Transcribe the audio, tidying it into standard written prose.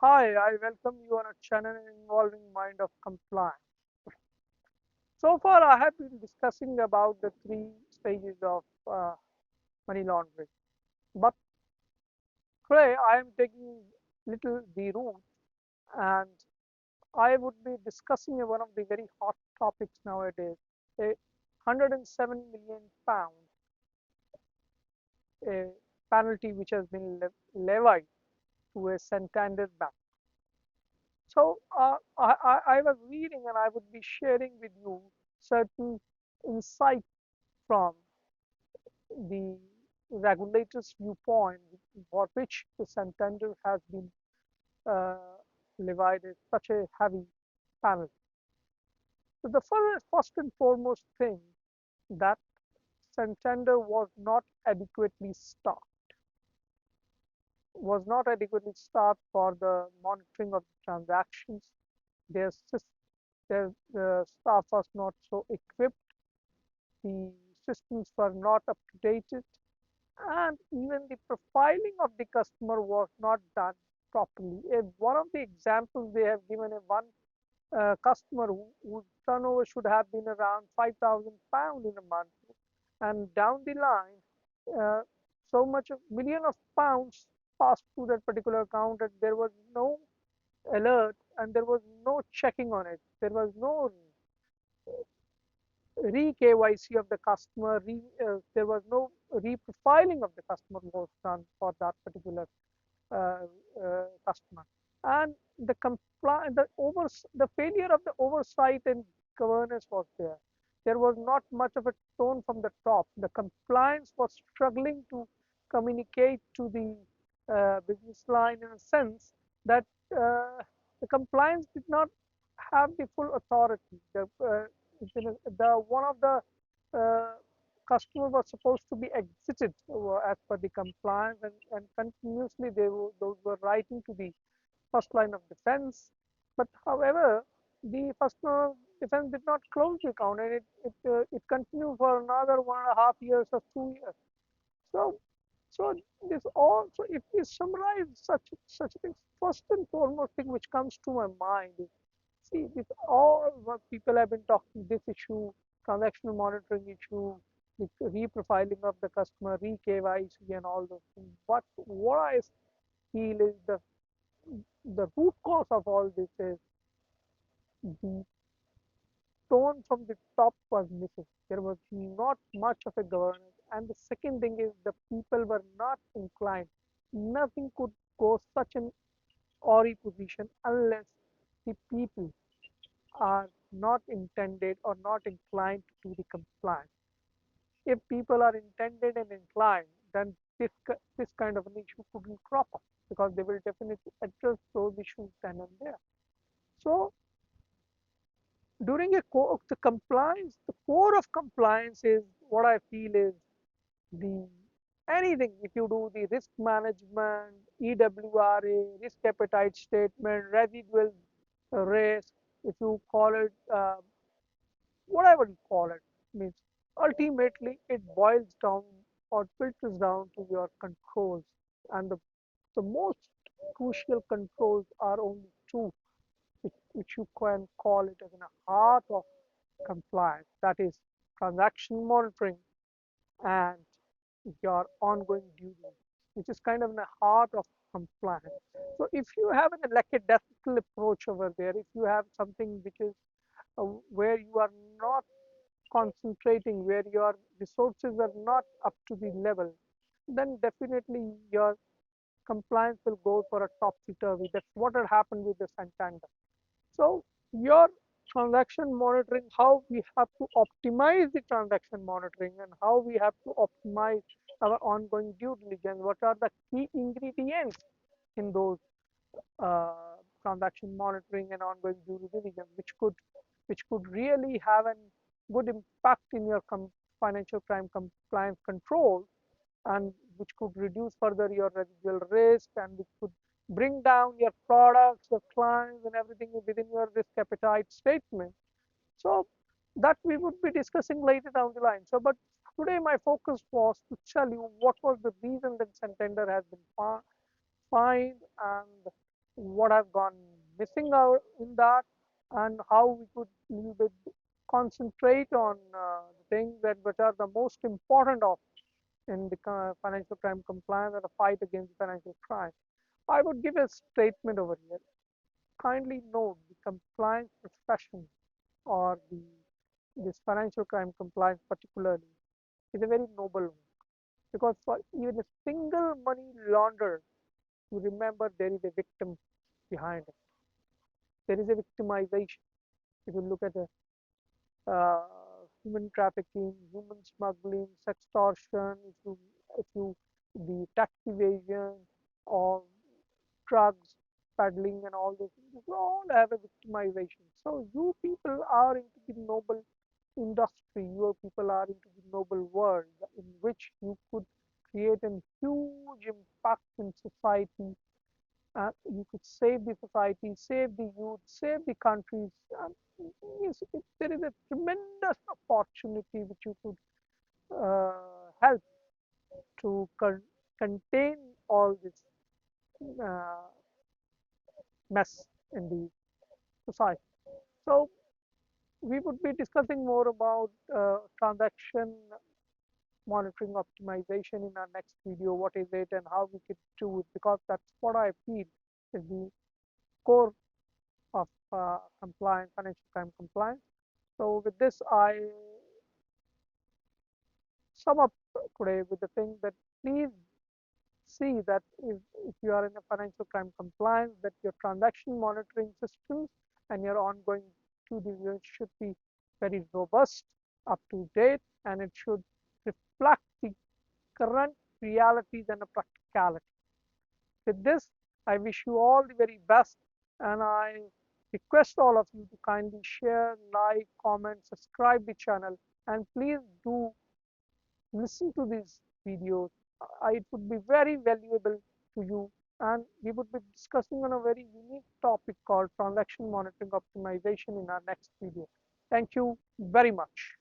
Hi, I welcome you on a channel involving mind of compliance. So far, I have been discussing about the three stages of money laundering. But today, I am taking little the route, and I would be discussing one of the very hot topics nowadays: a 107 million pound a penalty which has been levied to a Santander Bank. So I was reading and I would be sharing with you certain insight from the regulator's viewpoint for which the Santander has been uh, levied such a heavy penalty. So the first and foremost thing that Santander was not adequately staffed for the monitoring of the transactions. Their, their staff was not so equipped, the systems were not up to date, and even the profiling of the customer was not done properly. One of the examples they have given a one customer whose turnover should have been around £5,000 in a month, and down the line, so much of million of pounds passed through that particular account, and there was no alert and there was no checking on it. There was no re-KYC of the customer, there was no reprofiling of the customer was done for that particular uh, customer. And the failure of the oversight and governance was there. There was not much of a tone from the top. The compliance was struggling to communicate to the business line in a sense that the compliance did not have the full authority. The one of the uh, customer was supposed to be exited as per the compliance, and continuously those were writing to the first line of defense. But however, the first line of defense did not close the account, and it continued for another 1.5 years or 2 years. So so this also, if we summarize such things, first and foremost thing which comes to my mind is, see, with all what people have been talking, this issue, transactional monitoring issue, the reprofiling of the customer, re-KYC and all those things. But what I feel is the root cause of all this is the tone from the top was missing. There was not much of a governance. And the second thing is the people were not inclined. Nothing could go such an ori position unless the people are not intended or not inclined to the compliance. If people are intended and inclined, then this kind of an issue couldn't crop up because they will definitely address those issues then and there. So during the core of compliance is what I feel is the anything. If you do the risk management, EWRA, risk appetite statement, residual risk, if you call it whatever you call it, means ultimately it boils down or filters down to your controls, and the most crucial controls are only two, which you can call it as an heart of compliance. That is transaction monitoring and your ongoing due diligence, which is kind of in the heart of compliance. So if you have an lackadaisical approach over there, if you have something which is where you are not concentrating, where your resources are not up to the level, then definitely your compliance will go for a topsy-turvy. That's what had happened with the Santander. So your transaction monitoring, how we have to optimize the transaction monitoring and how we have to optimize our ongoing due diligence. What are the key ingredients in those transaction monitoring and ongoing due diligence, which could really have a good impact in your financial crime compliance control, and which could reduce further your residual risk, and which could bring down your products, your clients, and everything within your risk appetite statement. So that we would be discussing later down the line. So, but today my focus was to tell you what was the reason that Santander has been fined, and what have gone missing out in that, and how we could little bit concentrate on the things that which are the most important of in the financial crime compliance and the fight against financial crime. I would give a statement over here. Kindly note the compliance profession or this financial crime compliance particularly is a very noble one, because for even a single money launderer to remember there is a victim behind it. There is a victimization. If you look at the human trafficking, human smuggling, sextortion, if you the tax evasion or drugs peddling and all those things, they all have a victimization. So you people are into the noble industry, your people are into the noble world in which you could create a huge impact in society. You could save the society, save the youth, save the countries. Yes, there is a tremendous opportunity which you could help to contain all this uh, mess in the society. So we would be discussing more about transaction monitoring optimization in our next video. What is it and how we could do it? Because that's what I feel is the core of compliance, financial crime compliance. So with this, I sum up today with the thing that please see that if you are in a financial crime compliance, that your transaction monitoring systems and your ongoing due diligence should be very robust, up to date, and it should reflect the current realities and the practicality. With this, I wish you all the very best, and I request all of you to kindly share, like, comment, subscribe the channel, and please do listen to these videos. It would be very valuable to you, and we would be discussing on a very unique topic called transaction monitoring optimization in our next video. Thank you very much.